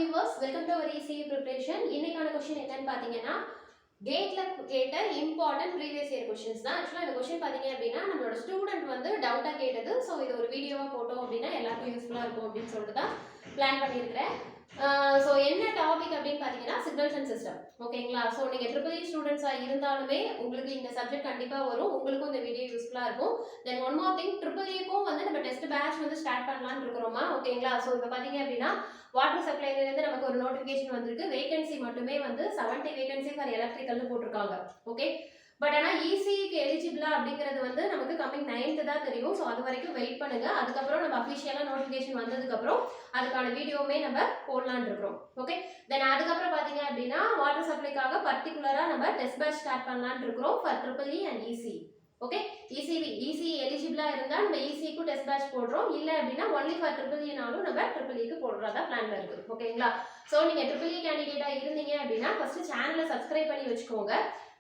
viewers, welcome to our ECE preparation. இன்னைக்கான question என்னன்னு பாத்தீங்கன்னா கேட்ல கேட்ட இம்பார்ட்டன்ட் ப்ரீவியஸ் இயர் क्वेश्चंस தான். एक्चुअली இந்த क्वेश्चन பாத்தீங்க அப்படினா நம்மளோட ஸ்டூடண்ட் வந்து டவுட்டா கேட்டது. சோ இது ஒரு வீடியோவா போட்டோம் அப்படினா எல்லாருக்கும் யூஸ்ஃபுல்லா இருக்கும் அப்படினு சொல்லிட்டு தான் பிளான் பண்ணியிருக்கேன். சோ என்ன டாபிக் அப்படினு பாத்தீங்கன்னா சிக்னல்ஸ் அண்ட் சிஸ்டம். ஓகேங்களா? சோ நீங்க ட்ரிபிள் இ ஸ்டூடண்ட்ஸா இருந்தாலுமே உங்களுக்கு இந்த சப்ஜெக்ட் கண்டிப்பா வரும். உங்களுக்கும் இந்த வீடியோ யூஸ்ஃபுல்லா இருக்கும். தென் ஒன் மோர் திங், ட்ரிபிள் இக்கும் வந்து நம்ம டெஸ்ட் பேட்ச் வந்து ஸ்டார்ட் பண்ணலாம்னு இருக்கோமா. ஓகேங்களா? சோ இப்போ பாத்தீங்க அப்படினா வாட்டர் சப்ளைல இருந்து நமக்கு ஒரு நோட்டிஃபிகேஷன் வந்திருக்கு. வேகன்சி மட்டுமே வந்து 70 வேகன்சி ஃபார் எலக்ட்ரிக்கல்னு போட்டுருக்காங்க. ஓகே, பட் ஆனா இசிக்கு எலிஜிபிளா அப்படிங்கிறது வந்து நமக்கு கமிங் 9th தான் தெரியும். ஸோ அது வரைக்கும் வெயிட் பண்ணுங்க. அதுக்கப்புறம் நம்ம அஃபிஷியலா நோட்டிஃபிகேஷன் வந்ததுக்கு அப்புறம் அதுக்கான வீடியோவுமே நம்ம போடலான்னு இருக்கிறோம். ஓகே, தென் அதுக்கப்புறம் பாத்தீங்க அப்படின்னா வாட்டர் சப்ளைக்காக பர்டிகுலரா நம்ம டெஸ்ட் பேட்ச் ஸ்டார்ட் பண்ணலான்னு இருக்கிறோம் for triple E and EC. Okay, EC எலிஜிபிளா இருந்தா நம்ம இசிக்கு டெஸ்ட் பேட்ச் போடுறோம். இல்ல அப்படின்னா ஒன்லி ஃபார் ட்ரிபிள் இனாலும் நம்ம ட்ரிபிள் இக்கு போடுறதா பிளான்ல இருக்கு. ஓகேங்களா? சோ நீங்க ட்ரிபிள் இ கேண்டிடேட்டா இருந்தீங்க அப்படின்னா ஃபர்ஸ்ட் சேனலை சப்ஸ்கிரைப் பண்ணி வச்சுக்கோங்க.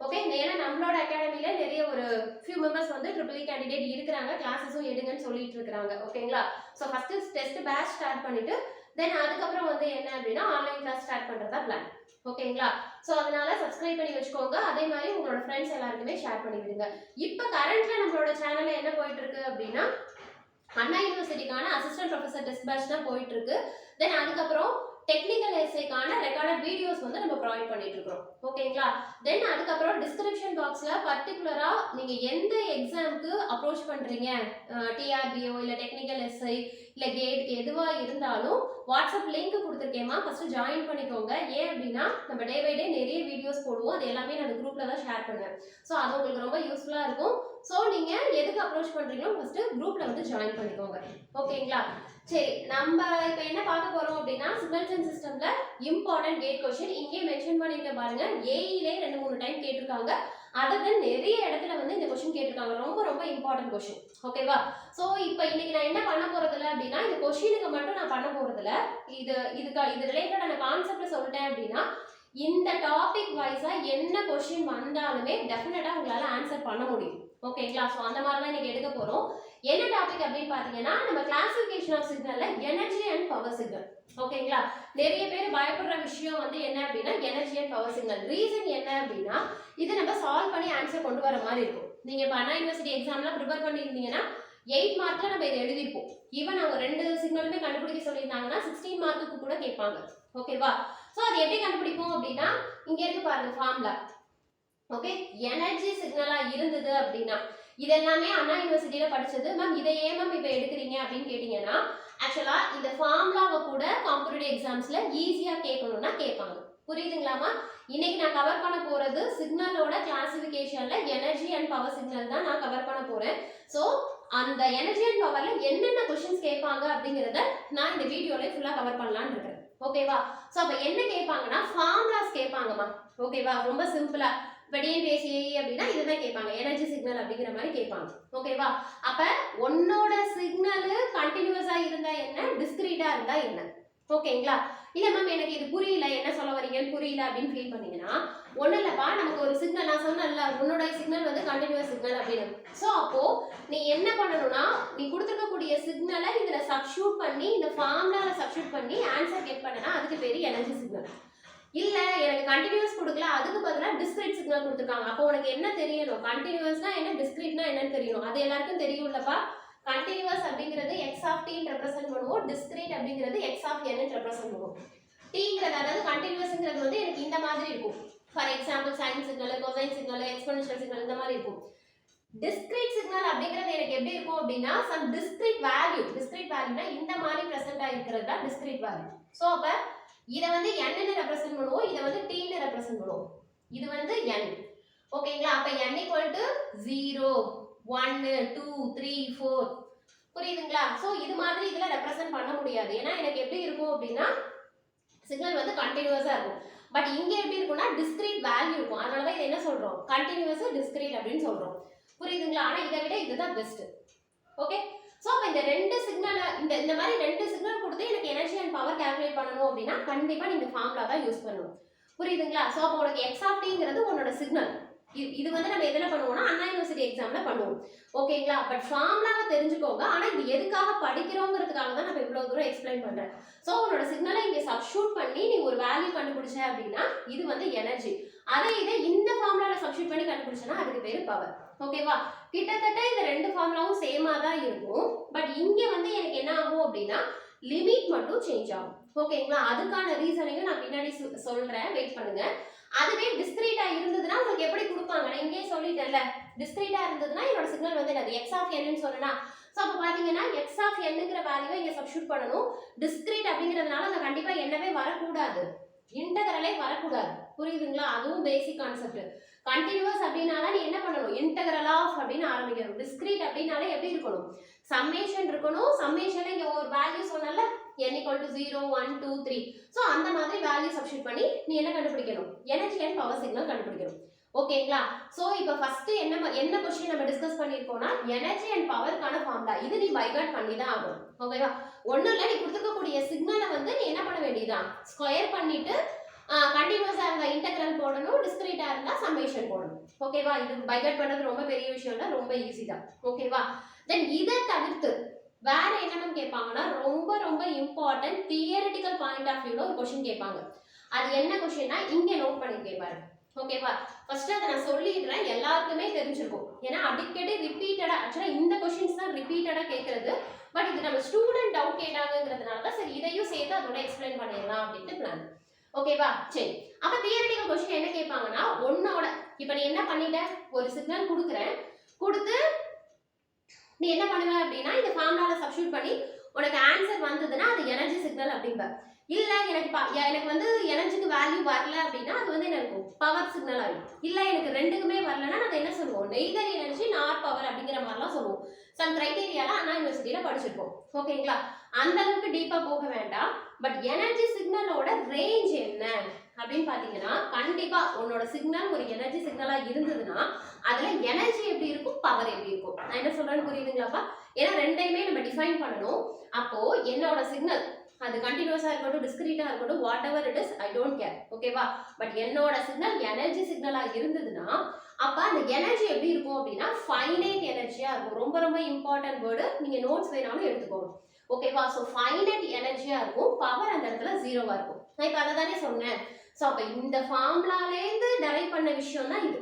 ஓகே, ஏன்னா நம்மளோட அகாடமில நிறைய ஒரு ஃபியூ மெம்பர்ஸ் வந்து ட்ரிபிள் இ கேண்டிடேட் இருக்கிறாங்க, கிளாஸஸும் எடுங்கன்னு சொல்லிட்டு இருக்காங்க. ஓகேங்களா? So first test batch start பண்ணிட்டு தென் அதுக்கப்புறம் வந்து என்ன அப்படின்னா ஆன்லைன் கிளாஸ் ஸ்டார்ட் பண்றதா பிளான். ஓகேங்களா? சோ அதனால சப்ஸ்கிரைப் பண்ணி வச்சுக்கோங்க. அதே மாதிரி உங்களோட ஃப்ரெண்ட்ஸ் எல்லாருக்குமே ஷேர் பண்ணி விடுங்க. இப்போ கரண்ட்ல நம்மளோட சேனல்ல என்ன போயிட்டு இருக்கு அப்படின்னா அண்ணா யூனிவர்சிட்டிக்கான அசிஸ்டன்ட் ப்ரொஃபசர் டெஸ்ட் பேட்ச் தான் போயிட்டு இருக்கு. தென் அதுக்கப்புறம் டெக்னிக்கல் எஸ்ஏக்கான ரெக்கார்டட் வீடியோஸ் வந்து நம்ம ப்ரொவைட் பண்ணிட்டு இருக்கோம். ஓகேங்களா? தென் அதுக்கப்புறம் டிஸ்கிரிப்ஷன் பாக்ஸ்ல பர்டிகுலரா நீங்க எந்த எக்ஸாமுக்கு அப்ரோச் பண்றீங்க, டிஆர்பிஓ இல்ல டெக்னிக்கல் எஸ்ஐ இல்ல கேட் எதுவா இருந்தாலும் வாட்ஸ்அப் லிங்க் கொடுத்துருக்கேமா, ஃபர்ஸ்ட் ஜாயின் பண்ணிக்கோங்க. ஏன் அப்படின்னா நம்ம டே பை டே நிறைய வீடியோஸ் போடுவோம். அது எல்லாமே நான் குரூப்ல தான் ஷேர் பண்ணுவேன். ஸோ அது உங்களுக்கு ரொம்ப யூஸ்ஃபுல்லா இருக்கும். ஸோ நீங்க எதுக்கு அப்ரோச் பண்றீங்களோ ஃபர்ஸ்ட் குரூப்ல வந்து ஜாயின் பண்ணிக்கோங்க. ஓகேங்களா? சரி, நம்ம இப்போ என்ன பார்க்க போறோம் அப்படின்னா சிக்னல்ஸ் அண்ட் சிஸ்டம்ல இம்பார்ட்டன்ட் கேட் கொஸ்டின் இங்கே மென்ஷன் பண்ணிருக்க பாருங்க. ஏஇலே 2-3 டைம் கேட்டிருக்காங்க. அதன் நிறைய இடத்துல வந்து இந்த கொஸ்டின் கேட்டிருக்காங்க. ரொம்ப ரொம்ப இம்பார்ட்டன்ட் கொஸ்டின். ஓகேவா? சோ இப்போ இன்னைக்கு நான் என்ன பண்ண போறது இல்ல அப்படின்னா இந்த கொஸ்டினுக்கு மட்டும் நான் பண்ண போறது இல்ல. இது ரிலேட்டடான கான்செப்ட்ல சொல்லிட்டேன் அப்படின்னா இந்த டாபிக் வைஸா என்ன கொஸ்டின் வந்தாலுமே டெஃபினட்டா உங்களால ஆன்சர் பண்ண முடியும். ஓகேங்களா? சோ அந்த மாதிரி தான் இன்னைக்கு எடுக்க போறோம். என்ன டாபிக் அப்படின்னு பாத்தீங்கன்னா நம்ம கிளாசிஃபிகேஷன் ஆஃப் சிக்னல்ல எனர்ஜி அண்ட் பவர் சிக்னல். ஓகேங்களா? நிறைய பேர் பயப்படுற விஷயம் வந்து என்ன அப்படின்னா energy and power signal. Reason என்ன அப்படின்னா இது நம்ம சால்வ் பண்ணி ஆன்சர் கொண்டு வர மாதிரி இருக்கும். நீங்க இப்போ அண்ணா யூனிவர்சிட்டி எக்ஸாம்லாம் ப்ரிப்பேர் பண்ணியிருந்தீங்கன்னா 8 மார்க்ல நம்ம இதை எழுதிருப்போம். ஈவன் அவங்க 2 சிக்னலுமே கண்டுபிடிக்க சொல்லியிருந்தாங்கன்னா 16 மார்க்குக்கு கூட கேட்பாங்க. ஓகேவா? சோ அது எப்படி கண்டுபிடிப்போம் அப்படின்னா இங்க இருக்கு பாருங்க ஃபார்முலா. ஓகே, எனர்ஜி சிக்னலா இருந்தது அப்படின்னா இது எல்லாமே அண்ணா யூனிவர்சிட்டியில படிச்சது. மேம் இதை ஏன் மேம் இப்போ எடுக்கிறீங்க அப்படின்னு கேட்டீங்கன்னா ஆக்சுவலா இந்த ஃபார்முலாவை கூட காம்படிட்டிவ் எக்ஸாம்ஸ்ல ஈஸியா கேட்கணும்னா கேட்பாங்க. புரியுதுங்களாமா? இன்னைக்கு நான் கவர் பண்ண போறது சிக்னலோட கிளாசிஃபிகேஷன்ல எனர்ஜி அண்ட் பவர் சிக்னல் தான் நான் கவர் பண்ண போறேன். சோ அந்த எனர்ஜி அண்ட் பவர்ல என்னென்ன क्वेश्चंस கேட்பாங்க அப்படிங்கறத நான் இந்த வீடியோல ஃபுல்லா கவர் பண்ணலாம்னு இருக்கேன். ஓகேவா? சோ அப்ப என்ன கேட்பாங்கன்னா ஃபார்முலாஸ் கேட்பாங்கமா. ஓகேவா? ரொம்ப சிம்பிளா டிஎன்பிஎஸ்சி அப்படின்னா இதுதான் கேட்பாங்க, எனர்ஜி சிக்னல் அப்படிங்கிற மாதிரி கேட்பாங்க. ஓகேவா? அப்ப உன்னோட சிக்னல் கண்டினியூஸா இருந்தா என்ன, டிஸ்கிரீட்டா இருந்தா என்ன? ஓகேங்களா? இல்ல மேம் எனக்கு இது புரியல, என்ன சொல்ல வரீங்கன்னு புரியல அப்படின்னு ஃபீல் பண்ணீங்கன்னா ஒண்ணு இல்லப்பா, நமக்கு ஒரு சிக்னல் நான் சொன்னேன்ல உன்னோட சிக்னல் வந்து கண்டினியூஸ் சிக்னல் அப்படின்னு. சோ அப்போ நீ என்ன பண்ணணும்னா நீ கொடுத்துருக்கக்கூடிய சிக்னலை இதுல சப்ஸ்டிட்யூட் பண்ணி இந்த ஃபார்முலால சப்ஸ்டிட்யூட் பண்ணி ஆன்சர் கெட் பண்ணனா அதுக்கு பேரு எனர்ஜி சிக்னல். இல்ல எனக்கு கண்டினியூஸ் கொடுக்கல, அதுக்கு பதிலா டிஸ்கிரீட் சிக்னல் கொடுத்துருக்காங்க. அப்போ உனக்கு என்ன தெரியணும், கண்டினியூஸ்னா என்ன, டிஸ்கிரீட்னா என்னன்னு தெரியணும். அது எல்லாருக்கும் தெரியும்லப்பா. கண்டினியூஸ் அப்படிங்கிறது x ஆஃப் t ரெப்ரசன்ட் பண்ணுவோம், டிஸ்கிரீட் அப்படிங்கிறது x ஆஃப் n ரெப்ரசன்ட் பண்ணுவோம். tங்கிறது அதாவது கண்டினியூஸ்ங்கிறது வந்து எனக்கு இந்த மாதிரி இருக்கும். For example sine signal, cosine signal, exponential signal இந்த மாதிரி இருக்கும். டிஸ்கிரீட் சிக்னல் அப்படிங்கிறது எனக்கு எப்படி இருக்கும் அப்படின்னா சம் டிஸ்கிரீட் வேல்யூனா இந்த மாதிரி பிரசன்ட் ஆயிருக்கிறது தான் டிஸ்கிரீட் வேல்யூ. சோ அப்ப இத வந்து n ன்னு ரெப்ரசன்ட் பண்ணுவோம், இத வந்து t ன்னு ரெப்ரசன்ட் பண்ணுவோம். இது வந்து n. ஓகேங்களா? அப்ப n = 0 1 2 3 4. புரியுதுங்களா? சோ இது மாதிரி இதல ரெப்ரசன்ட் பண்ண முடியாது. ஏன்னா எனக்கு எப்படி இருக்கும் அப்படின்னா சிக்னல் வந்து கண்டினியூஸா இருக்கும். பட் இங்க எப்படி இருக்கும்னா டிஸ்கிரீட் வேல்யூ இருக்கும். அதனால தான் இத என்ன சொல்றோம், கண்டினியூஸ் டிஸ்கிரீட் அப்படினு சொல்றோம். புரியுதுங்களா? ஆனா இத விட இதுதான் பெஸ்ட். ஓகே, சோ அப்ப இந்த ரெண்டு சிக்னல் இந்த மாதிரி ரெண்டு சிக்னல் கொடுத்து எனக்கு எனர்ஜி அண்ட் பவர் கால்குலேட் பண்ணனும் அப்படினா கண்டிப்பா நீங்க ஃபார்முலா தான் யூஸ் பண்ணனும். புரியுதுங்களா? சோ அப்ப உங்களுக்கு x ஆஃப் t ங்கிறது உன்னோட சிக்னல். இது வந்து நம்ம எதுல பண்ணுவோம்னா அண்ணா யூனிவர்சிட்டி எக்ஸாம்ல பண்ணுவோம். ஓகேங்களா? பட் ஃபார்முலாவை தெரிஞ்சுக்கோங்க. ஆனா இது எதுக்காக படிக்கிறோம்ங்கிறதுக்காக தான் நான் இவ்வளவு தூரம் எக்ஸ்பிளைன் பண்றேன். சோ உன்னோட சிக்னலை இங்க சப்ஸ்டிட்யூட் பண்ணி நீ ஒரு வேல்யூ கண்டுபிடிச்ச அப்படின்னா இது வந்து எனர்ஜி. அதே இதை இந்த ஃபார்முலால சப்ஸ்டிட்யூட் பண்ணி கண்டுபிடிச்சனா அதுக்கு பேரு பவர். ஓகேவா? கிட்டத்தட்ட இந்த ரெண்டு ஃபார்முலாவும் சேமா தான் இருக்கும். பட் இங்க வந்து எனக்கு என்ன ஆகும் அப்படின்னா லிமிட் மட்டும் சேஞ்ச் ஆகும். ஓகேங்களா? அதுக்கான ரீசனையும் நான் பின்னாடி சொல்றேன், வெயிட் பண்ணுங்க. அதுவே டிஸ்கிரீட்டா இருந்ததுன்னா உங்களுக்கு எப்படி கொடுப்பாங்க, நான் இங்கே சொல்லிட்டேன்ல. டிஸ்கிரீட்டா இருந்ததுன்னா என்னோட சிக்னல் வந்து என்னது x ஆஃப் n ன்னு சொன்னேனா, சோ அப்ப பாத்தீங்கன்னா x ஆஃப் n ங்கற வேல்யூவை இங்க சப்ஸ்டிட்யூட் பண்ணனும். டிஸ்கிரீட் அப்படிங்கிறதுனால அங்க கண்டிப்பா என்னவே வரக்கூடாது, இன்டகிரலே வரக்கூடாது. புரியுதுங்களா? அதுவும் பேசிக் கான்செப்ட். கண்டினியூஸ் அப்படினால நீ என்ன பண்ணணும், இன்டகிரல் ஆஃப் அப்படினு ஆரம்பிக்கணும். டிஸ்கிரீட் அப்படினாலே எப்படி இருக்கணும், சம்மேஷன் இருக்கணும். சம்மேஷன்ல இங்க ஒரு வேல்யூ சொன்னல n = 0 1 2 3, சோ அந்த மாதிரி வேல்யூ சப்ஸ்டிட்யூட் பண்ணி நீ என்ன கண்டுபிடிக்கணும், எனர்ஜி அண்ட் பவர் சிக்னல் கண்டுபிடிக்கணும். ஓகேங்களா? சோ இப்போ ஃபர்ஸ்ட் என்ன क्वेश्चन நம்ம டிஸ்கஸ் பண்ணிருக்கோம்னா எனர்ஜி அண்ட் பவர்க்கான ஃபார்முலா. இது நீ பை காட் பண்ணி தான் ஆகணும். ஓகேவா? ஒண்ணும் இல்ல, நீ கொடுத்துக்க கூடிய சிக்னலை வந்து நீ என்ன பண்ண வேண்டியதுதான், ஸ்கொயர் பண்ணிட்டு கண்டினியூஸா இருந்தா இன்டகிரல் போடணும், டிஸ்கிரீட்டா இருந்தா சம்மேஷன் போடணும். ஓகேவா? இது பை காட் பண்றது ரொம்ப பெரிய விஷயம் இல்ல, ரொம்ப ஈஸி தான். ஓகேவா? தென் இத தவிர்த்து வேற என்னன்னு கேட்பாங்கன்னா ரொம்ப ரொம்ப இம்பார்ட்டன்ட் தியரிட்டிக்கல் பாயிண்ட் ஆஃப் வியூல ஒரு क्वेश्चन கேட்பாங்க. அது என்ன क्वेश्चनனா இங்க நோட் பண்ணிருக்கேன் பாருங்க. ஓகேவா? ஃபர்ஸ்ட் அத நான் சொல்லிடுறேன், எல்லாருக்குமே தெரிஞ்சிருக்கும். ஏன்னா அடிக்கடி ரிப்பீட்டடா, ஆக்சுவலா இந்த क्वेश्चंस தான் ரிப்பீட்டடா கேக்குறது. பட் இது நம்ம ஸ்டூடண்ட் டவுட் கேட்டாங்கங்கிறதுனால தான் சரி இதையும் சேர்த்து அதோட எக்ஸ்பிளைன் பண்ணிடலாம் அப்படினு பிளான். ஓகேவா? சரி, அப்ப தியரிட்டிக்கல் क्वेश्चन என்ன கேட்பாங்கன்னா ஒண்ணோட இப்போ நீ என்ன பண்ணிட்ட, ஒரு சிக்னல் கொடுக்குறேன், கொடுத்து நீ என்ன பண்ணுவ அப்படின்னா இந்த ஃபார்முலால சப்ஸ்டிட்யூட் பண்ணி உனக்கு ஆன்சர் வந்ததுன்னா அது எனர்ஜி சிக்னல் அப்படிம்ப. இல்ல எனக்கு வந்து எனர்ஜிக்கு வேல்யூ வரல அப்படின்னா அது வந்து என்ன இருக்கும், பவர் சிக்னல் ஆகும். இல்ல எனக்கு ரெண்டுக்குமே வரலன்னா அது என்ன சொல்லுவோம், நெய்தர் எனர்ஜி நாட் பவர் அப்படிங்கிற மாதிரிலாம் சொல்லுவோம். சம் கிரைட்டீரியால அண்ணா யூனிவர்சிட்டியில படிச்சிருக்கோம். ஓகேங்களா? அந்த அளவுக்கு டீப்பா போக வேண்டாம். பட் எனர்ஜி சிக்னலோட ரேஞ்ச் என்ன அப்படின்னு பாத்தீங்கன்னா கண்டிப்பா உன்னோட சிக்னல் ஒரு எனர்ஜி சிக்னலா இருந்ததுன்னா அதுல எனர்ஜி எப்படி இருக்கும், பவர் எப்படி இருக்கும். நான் என்ன சொல்றேன்னு புரியுதுங்களாப்பா? ஏன்னா ரெண்டையுமே நம்ம டிஃபைன் பண்ணணும். அப்போ என்னோட சிக்னல் அது கண்டினியூஸா இருக்கட்டும், டிஸ்கிரீட்டா இருக்கட்டும், what ever it is, I don't care. ஓகேவா? பட் என்னோட சிக்னல் எனர்ஜி சிக்னலா இருந்ததுன்னா அப்ப அந்த எனர்ஜி எப்படி இருக்கும் அப்படின்னா ஃபைனைட் எனர்ஜியா இருக்கும். ரொம்ப ரொம்ப இம்பார்ட்டன்ட் வேர்டு, நீங்க நோட்ஸ் வேணாலும் எடுத்துக்கோங்க. ஓகேவா? சோ ஃபைனைட் எனர்ஜியா இருக்கும், பவர் அந்த இடத்துல ஜீரோவா இருக்கும். நான் இப்ப அதை தானே சொன்னேன். சோ அப்ப இந்த ஃபார்முலால இருந்து டெரைவ் பண்ண விஷயம் தான் இது.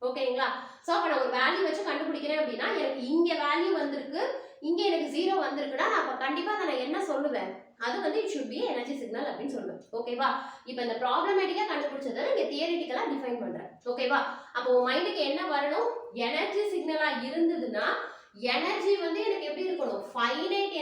ஓகேங்களா? சோ அப்ப நான் ஒரு வேல்யூ வச்சு கண்டுபிடிக்கிறேன் அப்படின்னா எனக்கு இங்க வேல்யூ வந்திருக்கு, இங்க எனக்கு 0 வந்திருக்குன்னா நான் அப்ப கண்டிப்பா நான் என்ன சொல்லுவேன், அது வந்து it should be energy signal அப்படின்னு சொல்லுவேன். ஓகேவா? இப்போ இந்த ப்ராப்ளமேட்டிக்கா கண்டுபிடிச்சதை இங்க தியரிட்டிக்கலா டிஃபைன் பண்றேன். ஓகேவா? அப்போ உன் மைண்டுக்கு என்ன வரணும், எனர்ஜி சிக்னலா இருந்ததுன்னா எனர்ஜி வந்து எனக்கு எப்படி இருக்கணும், ஃபைனைட்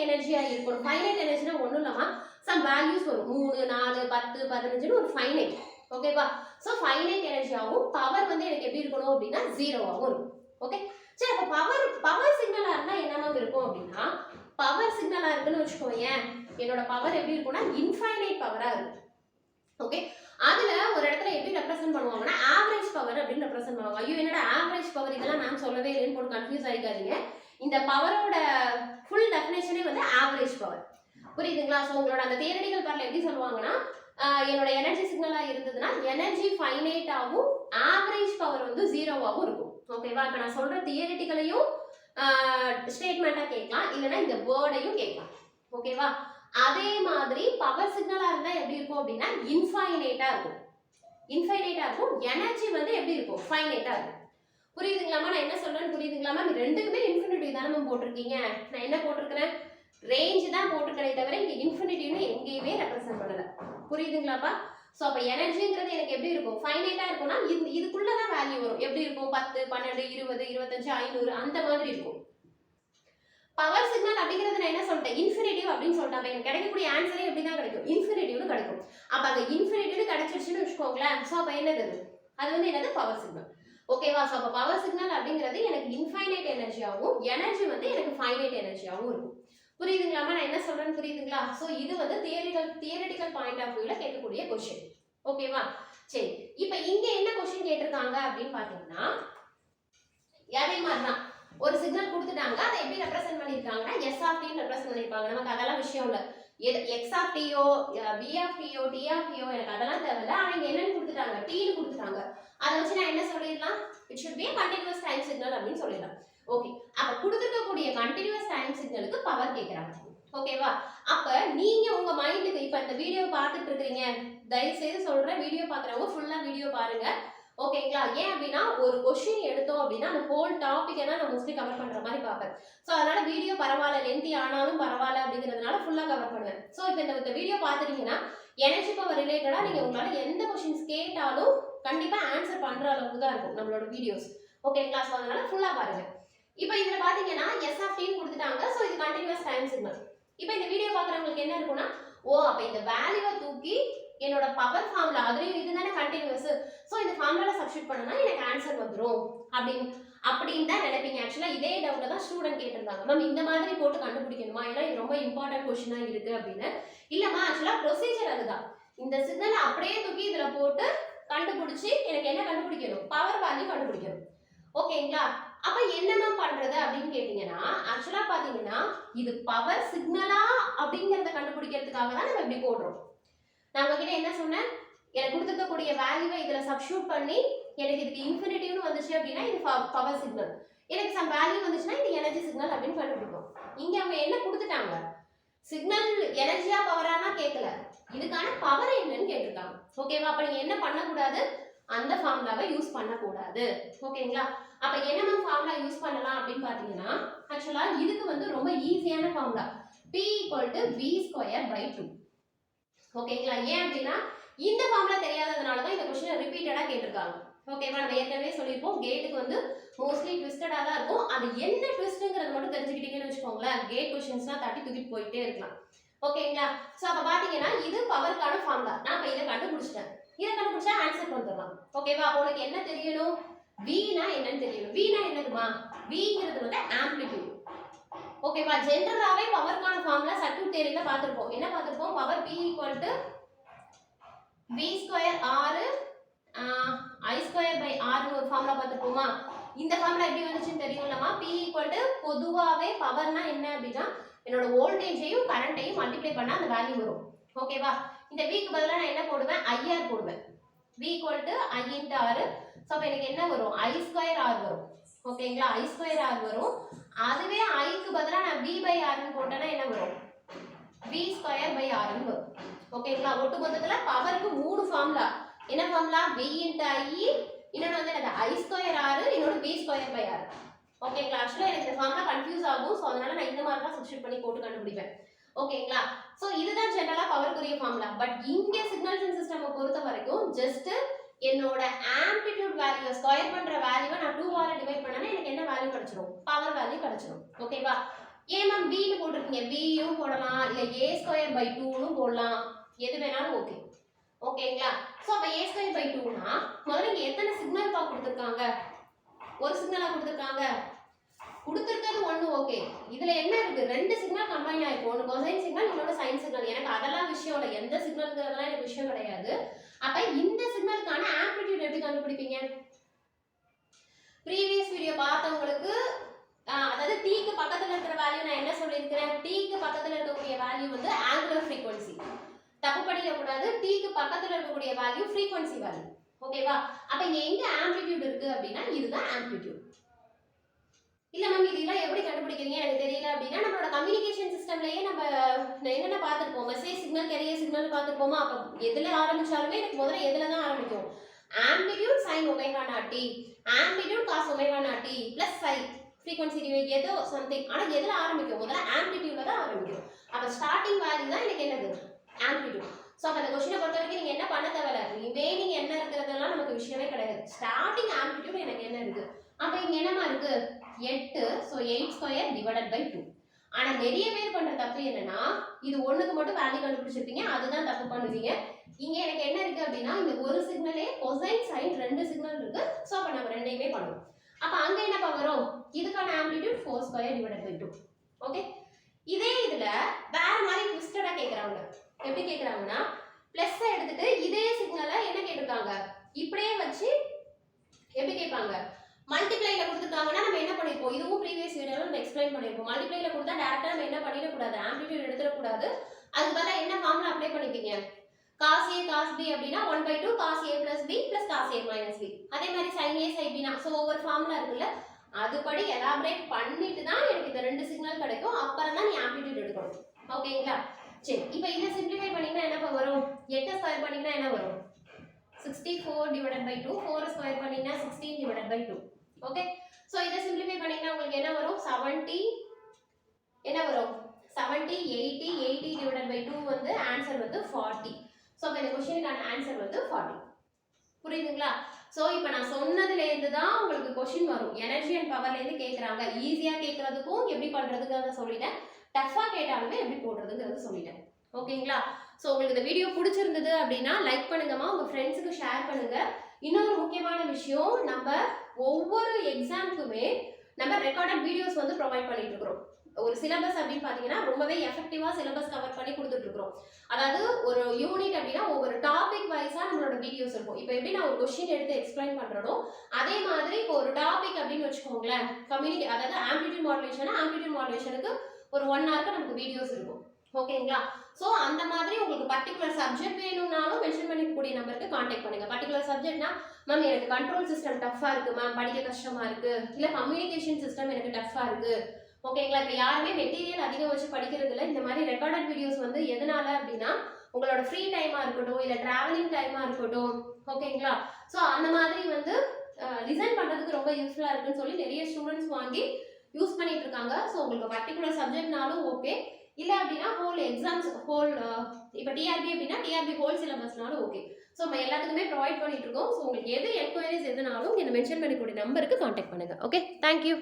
எனர்ஜியா இருக்கணும். ஃபைனைட் எனர்ஜினா ஒண்ணும் இல்லமா, சம் வேல்யூஸ் வரும், 3 4 10 15ன்னு ஒரு ஃபைனைட். ஓகேவா? சோ ஃபைனைட் எனர்ஜியாவும் பவர் வந்து எனக்கு எப்படி இருக்கணும் அப்படின்னா 0ஆவும் இருக்கும். ஓகே, சரி. அப்ப பவர் சிக்னலா இருந்தா என்னமா இருக்கும் அப்படின்னா, பவர் சிக்னலா இருக்குன்னு வச்சுக்கோயேன், என்னோட பவர் எப்படி இருக்கும்னா இன்ஃபைனைட் பவரா இருக்கும். ஓகே, அதுல ஒரு இடத்துல எப்படி ரெப்ரசன்ட் பண்ணுவாங்கன்னா ஆவரேஜ் பவர் அப்படின்னு ரெப்ரசன்ட் பண்ணுவாங்க. ஐயோ என்னடா ஆவரேஜ் பவர், இதெல்லாம் நான் சொல்லவே இல்லைன்னு போட்டு கன்ஃபியூஸ் ஆகிக்காதீங்க. இந்த பவரோட ஃபுல் டெஃபினேஷனே வந்து ஆவரேஜ் பவர். புரியுதுங்களா? ஸோ உங்களோட அந்த தியரிட்டிக்கல் பார்ட்ல எப்படி சொல்லுவாங்கன்னா என்னோட எனர்ஜி சிக்னலா இருந்ததுன்னா எனர்ஜி ஃபைனைட்டாகவும் ஆவரேஜ் பவர் வந்து 0ஆகவும் இருக்கும். ஓகேவா? இப்போ நான் சொல்ற தியரிட்டிக்கலையும் ஸ்டேட்மெண்டா கேட்கலாம், இல்லைன்னா இந்த வேர்டையும் கேட்கலாம். ஓகேவா? அதே மாதிரி பவர் சிக்னலா இருந்தா எப்படி இருக்கும் அப்படின்னா இன்ஃபைனைட்டா இருக்கும். எனர்ஜி வந்து எப்படி இருக்கும், ஃபைனைட்டா இருக்கும். புரியுதுங்களாமா? நான் என்ன சொல்றேன்னு புரியுதுங்களாமா? நீ ரெண்டுக்குமே இன்ஃபினிட்டி தானே மேம் போட்டிருக்கீங்க. நான் என்ன போட்டிருக்கிறேன், ரேஞ்ச் தான் போட்டிருக்கிறே தவிர இங்க இன்ஃபினிட்டின்னு எங்கேயுமே ரெப்ரசென்ட் பண்ணல. புரியுதுங்களாப்பா? சோ அப்ப எனர்ஜிங்கிறது எனக்கு எப்படி இருக்கும், ஃபைனைட்டா இருக்கும்னா இதுக்குள்ளதான் வேல்யூ வரும். எப்படி இருக்கும், 10 12 20 25 500 அந்த மாதிரி இருக்கும். பவர் சிக்னல் அப்படிங்கிறது நான் என்ன சொல்லிட்டேன், இன்ஃபினிட்டிவ் அப்படின்னு சொல்லிட்டேன். எனக்கு கிடைக்கக்கூடிய ஆன்சரே எப்படி தான் கிடைக்கும், இன்ஃபினிட்டிவ்னு கிடைக்கும். அப்ப அந்த இன்ஃபினிட்டிவ்னு கிடைச்சிருச்சுன்னு வச்சுக்கோங்களேன். சோ அப்ப என்னது அது வந்து என்னது, பவர் சிக்னல். ஓகேவா? சோ அப்ப பவர் சிக்னல் அப்படிங்கிறது எனக்கு இன்ஃபைனைட் எனர்ஜியாவும் எனர்ஜி வந்து எனக்கு ஃபைனைட் எனர்ஜியாவும் இருக்கும். புரியுதுங்களாமா? நான் என்ன சொல்றேன்னு புரியுதுங்களா? சோ இது வந்து தியரிட்டிக்கல் பாயிண்ட் ஆஃப் வியூல கேட்கக்கூடிய क्वेश्चन. ஓகேவா? சரி, இப்போ இங்க என்ன क्वेश्चन கேட்டிருக்காங்க அப்படின்னு பாத்தீங்கன்னா அதே மாதிரி தான் ஒரு சிக்னல் கொடுத்துட்டாங்க, அதை எப்படி ரெப்ரசென்ட் பண்ணிருக்காங்கன்னா s ஆஃப் t ன்னு ரெப்ரசென்ட் பண்ணிருக்காங்க. நமக்கு அதெல்லாம் விஷயம் இல்ல, x ஆஃப் t ஓ b ஆஃப் t ஓ t ஆஃப் t ஓ எனக்கு அதெல்லாம் தேவையில்ல. ஆனா இங்க என்னன்னு கொடுத்துட்டாங்க, t ன்னு கொடுத்துட்டாங்க. அதை வச்சு நான் என்ன சொல்லிடலாம், it should be a continuous time signal அப்படின்னு சொல்லிடலாம். ஓகே, அப்ப கொடுத்துருக்கக்கூடிய கண்டினியூஸ் டைம் சிக்னலுக்கு பவர் கேட்கறாங்க. ஓகேவா? அப்ப நீங்க உங்க மைண்டுக்கு இப்ப இந்த வீடியோ பார்த்துட்டு இருக்கீங்க, தயவு செய்து சொல்றேன், வீடியோ பார்க்குறவங்க ஃபுல்லா வீடியோ பாருங்க. ஓகேங்களா? ஏன் அப்படின்னா ஒரு கொஸ்டின் எடுத்தோம் அப்படின்னா அந்த ஹோல் டாபிக்கை தான் நான் மோஸ்ட்லி கவர் பண்ற மாதிரி பார்ப்பேன். ஸோ அதனால வீடியோ பரவாயில்ல, லென்த்தி ஆனாலும் பரவாயில்ல அப்படிங்கிறதுனால ஃபுல்லா கவர் பண்ணுவேன். ஸோ இப்போ இந்த வீடியோ பார்த்துட்டீங்கன்னா எனர்ஜி பவர் ரிலேட்டடா நீங்க உங்களால எந்த கொஸ்டின்ஸ் கேட்டாலும் கண்டிப்பா ஆன்சர் பண்ற அளவுக்கு தான் இருக்கும் நம்மளோட வீடியோஸ். ஓகேங்களா? ஸோ அதனால ஃபுல்லா பாருங்க. இப்போ இதுல பாத்தீங்கன்னா எஸ் ஆஃப் டி கொடுத்துட்டாங்க. ஸோ இது கண்டினியூஸ் டைம் சிக்னல். இப்போ இந்த வீடியோ பார்க்குறவங்களுக்கு என்ன இருக்கும்னா, ஓ அப்போ இந்த வேல்யூவை தூக்கி என்னோட பவர் ஃபார்முலா அதுலயும் இதுதானே கண்டினியூஸ், ஸோ இந்த ஃபார்முலால சப்ஸ்டிட் பண்ணனா எனக்கு ஆன்சர் வந்துடும் அப்படின்னு தான் நினைப்பீங்க. ஆக்சுவலா இதே டவுட்டை தான் ஸ்டூடெண்ட் கேட்டிருந்தாங்க, மேம் இந்த மாதிரி போட்டு கண்டுபிடிக்கணுமா, ஏன்னா இது ரொம்ப இம்பார்ட்டன்ட் கொஸ்டினா இருக்கு அப்படின்னு. இல்லம்மா ஆக்சுவலா ப்ரொசீஜர் அதுதான். இந்த சிக்னலை அப்படியே தூக்கி இதுல போட்டு கண்டுபிடிச்சு எனக்கு என்ன கண்டுபிடிக்கணும், பவர் வேல்யூ கண்டுபிடிக்கணும். ஓகேங்களா? அப்ப என்னமா பண்றது அப்படின்னு கேட்டீங்கன்னா, ஆக்சுவலா பாத்தீங்கன்னா இது பவர் சிக்னலா அப்படிங்கறத கண்டுபிடிக்கிறதுக்காக தான் நம்ம இப்படி போடுறோம். நான் உங்ககிட்ட என்ன சொன்னேன், எனக்கு கொடுத்துருக்கக்கூடிய வேல்யூவை இதுல சப்ஸ்டிட்யூட் பண்ணி எனக்கு இதுக்கு இன்ஃபினிட்டிவ்னு வந்துச்சு அப்படின்னா இது பவர் சிக்னல், எனக்கு சம் வேல்யூ வந்துச்சுன்னா இது எனர்ஜி சிக்னல் அப்படின்னு கண்டுபிடிப்போம். இங்க அவங்க என்ன கொடுத்துட்டாங்க, சிக்னல் எனர்ஜியா பவரானா கேட்கல, இதுக்கான பவர் என்னன்னு கேட்டிருக்காங்க. ஓகேவா? அப்ப நீங்க என்ன பண்ணக்கூடாது, அந்த ஃபார்முலாவை யூஸ் பண்ணக்கூடாது. ஓகேங்களா? அப்ப என்ன ஃபார்முலா யூஸ் பண்ணலாம் அப்படின்னு பாத்தீங்கன்னா, ஆக்சுவலா இதுக்கு வந்து ரொம்ப ஈஸியான ஃபார்முலா P = v²/2. ஓகேங்களா? ஏன் அப்படின்னா இந்த ஃபார்முலா தெரியாததுனால தான் இந்த क्वेश्चन ரிப்பீட்டடா கேட்டிருக்காங்க. ஓகேவா? நம்ம ஏற்கனவே சொல்லிருப்போம், கேட்டுக்கு வந்து மோஸ்ட்லி ட்விஸ்டடா தான் இருக்கும். அது என்ன ட்விஸ்ட்ங்கறது மட்டும் தெரிஞ்சுக்கிட்டீங்கன்னு வெச்சுக்கோங்களேன், கேட் क्वेश्चंसலாம் தட்டி தூக்கிட்டு போயிட்டே இருக்கலாம். ஓகேங்களா? சோ அப்ப பாத்தீங்கன்னா இது பவர்க்கான ஃபார்முலா. நான் இப்ப இத கண்டுபிடிச்சிட்டேன். இத கண்டுபிடிச்சா ஆன்சர் வந்துடலாம். ஓகேவா? அப்ப உங்களுக்கு என்ன தெரியணும், V னா என்னன்னு தெரியணும். V னா என்னதுமா, Vங்கிறது வந்து ஆம்ப்ளிட்யூட். ஓகேவா? ஜெனரலாவே பவர்க்கான ஃபார்முலா சர்க்யூட் தியரியில பாத்துறோம். என்ன பாத்துறோம், பவர் P = v²r I²/r னு ஒரு ஃபார்முலா பாத்துறோமா. இந்த ஃபார்முலா எப்படி வந்துச்சுன்னு தெரியும்லமா. P = பொதுவாவே பவர்னா என்ன அப்படினா என்னோட வோல்டேஜையும் கரண்ட்டையும் மல்டிப்ளை பண்ணா அந்த வேல்யூ வரும். ஓகேவா? இந்த V க்கு பதிலா நான் என்ன போடுவேன், IR போடுவேன். V = I × R. சோ அப்ப எனக்கு என்ன வரும், I²R வரும். ஓகேங்களா? I²R வரும். அதுவே I க்கு பதிலா நான் V/R னு போட்டேனா என்ன வரும், V²/R னு வரும். ஓகேங்களா? ஒட்டு மொத்தத்துல பவருக்கு மூணு ஃபார்முலா. என்ன ஃபார்முலா, V × I, இன்னொரு வந்து என்னது I²R, இன்னொரு V²/R. ஓகேங்களா? ஆக்சுவலா எனக்கு இந்த ஃபார்முலா கன்ஃபியூஸ் ஆகும். சோ அதனால நான் இந்த மாதிரி தான் சப்ஸ்டிட்யூட் பண்ணி போட்டு கண்டுபிடிப்பேன். ஓகேங்களா? சோ இதுதான் ஜெனரலா பவர்க்குரிய ஃபார்முலா. பட் இங்க சிக்னல்ஸ் அண்ட் சிஸ்டம் பொறுத்த வரைக்கும் ஜஸ்ட் என்னோட ஆம்ப்ளிட்யூட் வேல்யூ ஸ்கொயர் பண்ற வேல்யூவை நான் 2 ஆல டிவைட் பண்ணனா எனக்கு என்ன வேல்யூ கிடைச்சிரும், பவர் வேல்யூ கிடைச்சிரும். ஓகேவா? ஏன் மேம் V னு போட்டுருக்கீங்க, V யும் போடலாம், இல்ல A²/2 னு போடலாம், எது வேணாலும் ஓகே. ஓகேங்களா? சோ அப்ப A²/2 னா முதல்ல இங்க எத்தனை சிக்னல் பா கொடுத்திருக்காங்க, ஒரு சிக்னலா கொடுத்திருக்காங்க, கொடுத்திருக்கிறது ஒண்ணு. ஓகே, இதுல என்ன இருக்கு, ரெண்டு சிக்னல் கம்பைன் ஆயிருக்கு, ஒன்னு கொசைன் சிக்னல், இன்னொரு சைன் சிக்னல். எனக்கு அதெல்லாம் விஷயம் இல்ல, எந்த சிக்னல்ங்கிறதெல்லாம் எனக்கு விஷயம் கிடையாது. அப்ப இந்த சிக்னலுக்கான ஆம்ப்ளிட்யூட் எப்படி கண்டுபிடிப்பீங்க, ப்ரீவியஸ் வீடியோ பார்த்தவங்களுக்கு அதாவது t க்கு பக்கத்துல இருக்கிற வேல்யூ நான் என்ன சொல்லியிருக்கிறேன், t க்கு பக்கத்துல இருக்கக்கூடிய வேல்யூ வந்து ஆங்குலர் ஃப்ரீக்வென்சி. தப்பு பண்ணிட கூடாது, t க்கு பக்கத்துல இருக்கக்கூடிய வேல்யூ ஃப்ரீக்வென்சி வேல்யூ. ஓகேவா? அப்ப இங்க எங்க ஆம்ப்ளிட்யூட் இருக்கு அப்படினா இதுதான் ஆம்ப்ளிட்யூட். இல்ல மேம் இதெல்லாம் எப்படி கண்டுபிடிக்கிறீங்க எனக்கு தெரியல அப்படினா நம்மளோட கம்யூனிகேஷன் சிஸ்டம்லயே நம்ம என்னென்ன பார்த்திருப்போம், மெசேஜ் சிக்னல், கேரியர் சிக்னல் பார்த்திருப்போமா. அப்ப எதுல ஆரம்பிச்சாலுமே எனக்கு முதல்ல எதுல தான் ஆரம்பிக்கும், amplitude sin ω0t, amplitude cos ω0t plus psi frequency divide ஏதோ சம்திங். ஆனா எதுல ஆரம்பிக்கும், முதல்ல ஆம்ப்ளிட்யூட்ல தான் ஆரம்பிக்கும். அப்ப ஸ்டார்டிங் வேல்யூ தான் எனக்கு என்னது, ஆம்ப்ளிட்யூட். சோ அப்ப அந்த क्वेश्चனை பொறுத்த வரைக்கும் நீங்க என்ன பண்ண தேவையில்ல, ரிமைனிங் என்ன இருக்குறதெல்லாம் நமக்கு விஷயமே கிடையாது. ஸ்டார்டிங் ஆம்ப்ளிட்யூட் எனக்கு என்ன இருக்கு, அப்ப இங்க என்னமா இருக்கு 8, சோ 8² / 2. ஆனா நிறைய பேர் பண்ற தப்பு என்னன்னா, இது ஒண்ணுக்கு மட்டும் வேல்யூ கண்டுபிடிச்சிருப்பீங்க, அதுதான் தப்பு பண்ணுவீங்க. இங்க எனக்கு என்ன இருக்கு அப்படினா இந்த ஒரு சிக்னலே கொசைன் சைன் ரெண்டு சிக்னல் இருக்கு. சோ அப்ப நம்ம ரெண்டையுமே பண்ணுவோம். அப்ப அங்க என்ன வரும், இதுக்கான ஆம்ப்ளிட்யூட் 4² / 2. ஓகே, இதே இதுல வேற மாதிரி ட்விஸ்டடா கேக்குறாங்க. எப்படி கேக்குறாங்கன்னா, பிளஸ் எடுத்துட்டு இதே சிக்னலை என்ன கேட்டிருக்காங்க, இப்படியே வச்சு எப்படி கேட்பாங்க, மல்டிப்ளைல கொடுத்துட்டாங்கன்னா நம்ம என்ன பண்ணிருப்போம், இதுவும் ப்ரீவியஸ் வீடியோல நம்ம எக்ஸ்பிளைன் பண்ணிருப்போம். மல்டிப்ளைல கொடுத்தா டைரக்டா நம்ம என்ன பண்ணிட கூடாது, ஆம்ப்ளிட்யூட் எடுத்துட கூடாது. அதுக்கு பதிலா என்ன ஃபார்முலா அப்ளை பண்ணிப்பீங்க, cos A cos B அப்படினா 1/2 cos A plus B plus cos A minus B. அதே மாதிரி sin A sin B னா சோ ஒவ்வொரு ஃபார்முலா இருக்குல்ல, அதுபடி எலாபரேட் பண்ணிட்டு தான் எனக்கு இந்த ரெண்டு சிக்னல் கிடைக்கும். அப்புறம் தான் நீ ஆம்ப்ளிட்யூட் எடுக்கணும். ஓகேங்களா? சரி, இப்போ இதை சிம்பிளிஃபை பண்ணீங்கன்னா என்ன வரும்? 8 ஸ்கொயர் பண்ணீங்கன்னா என்ன வரும்? 64 டிவைடட் பை 2. 4 ஸ்கொயர் பண்ணீங்கன்னா 16 டிவைடட் பை 2. ஓகே, ஸோ இதை சிம்பிளிஃபை பண்ணீங்கன்னா உங்களுக்கு என்ன வரும்? 70 என்ன வரும்? 70 80 80 டிவைடட் பை 2 வந்து ஆன்சர் வந்து 40. ஸோ அப்போ இந்த கொஸ்டினுக்கான ஆன்சர் வந்து 40. புரியுதுங்களா? ஸோ இப்போ நான் சொன்னதுலேருந்து தான் உங்களுக்கு கொஸ்டின் வரும். எனர்ஜி அண்ட் பவர்லேருந்து கேட்குறாங்க. ஈஸியாக கேட்குறதுக்கும் எப்படி பண்ணுறதுங்கிறத சொல்லிட்டேன், டஃப்பாக கேட்டாலுமே எப்படி போடுறதுங்கிறத சொல்லிட்டேன். ஓகேங்களா? ஸோ உங்களுக்கு இந்த வீடியோ பிடிச்சிருந்தது அப்படின்னா லைக் பண்ணுங்கம்மா, உங்கள் ஃப்ரெண்ட்ஸுக்கு ஷேர் பண்ணுங்க. இன்னொரு முக்கியமான விஷயம், நம்ம ஒவ்வொரு எக்ஸாமுக்குமே நம்ம ரெக்கார்டட் வீடியோஸ் வந்து ப்ரொவைட் பண்ணிட்டு இருக்கிறோம். ஒரு சிலபஸ் அப்படின்னு பார்த்தீங்கன்னா ரொம்பவே எஃபெக்டிவாக சிலபஸ் கவர் பண்ணி கொடுத்துட்டு இருக்கிறோம். அதாவது ஒரு யூனிட் அப்படின்னா ஒவ்வொரு டாபிக் வைஸாக நம்மளோட வீடியோஸ் இருக்கும். இப்போ எப்படி நான் ஒரு கொஸ்டின் எடுத்து எக்ஸ்பிளைன் பண்ணுறனோ அதே மாதிரி இப்போ ஒரு டாபிக் அப்படின்னு வச்சுக்கோங்களேன், அதாவது ஆம்ப்ளிட்யூட் மாடுலேஷனுக்கு ஒரு 1 ஹவருக்கு நமக்கு வீடியோஸ் இருக்கும். ஓகேங்களா? ஸோ அந்த மாதிரி உங்களுக்கு பர்டிகுலர் சப்ஜெக்ட் வேணும்னாலும் மென்ஷன் பண்ணிக்கக்கூடிய நம்பருக்கு காண்டாக்ட் பண்ணுங்க. பர்டிகுலர் சப்ஜெக்ட்னா மேம் எனக்கு கண்ட்ரோல் சிஸ்டம் டஃப்பாக இருக்கு மேம், படிக்க கஷ்டமா இருக்கு, இல்லை கம்யூனிகேஷன் சிஸ்டம் எனக்கு டஃப்பாக இருக்கு. ஓகேங்களா? இப்போ யாருமே மெட்டீரியல் அதிகம் வச்சு படிக்கிறது இல்லை. இந்த மாதிரி ரெக்கார்டட் வீடியோஸ் வந்து எதனால அப்படின்னா உங்களோட ஃப்ரீ டைமாக இருக்கட்டும், இல்லை ட்ராவலிங் டைமாக இருக்கட்டும். ஓகேங்களா? ஸோ அந்த மாதிரி வந்து லிசன் பண்ணுறதுக்கு ரொம்ப யூஸ்ஃபுல்லாக இருக்குன்னு சொல்லி நிறைய ஸ்டூடெண்ட்ஸ் வாங்கி யூஸ் பண்ணிட்டு இருக்காங்க. ஸோ உங்களுக்கு பர்டிகுலர் சப்ஜெக்ட்னாலும் ஓகே, இல்லை அப்படின்னா ஹோல் எக்ஸாம்ஸ் இப்போ டிஆர்பி அப்படின்னா டிஆர்பி ஹோல் சிலபஸ்னாலும் ஓகே. ஸோ நம்ம எல்லாத்துக்குமே ப்ரொவைட் பண்ணிட்டு இருக்கோம். ஸோ உங்களுக்கு எது என்கொயரிஸ் எதுனாலும் இந்த மென்ஷன் பண்ணக்கூடிய நம்பருக்கு காண்டாக்ட் பண்ணுங்க. Okay, thank you.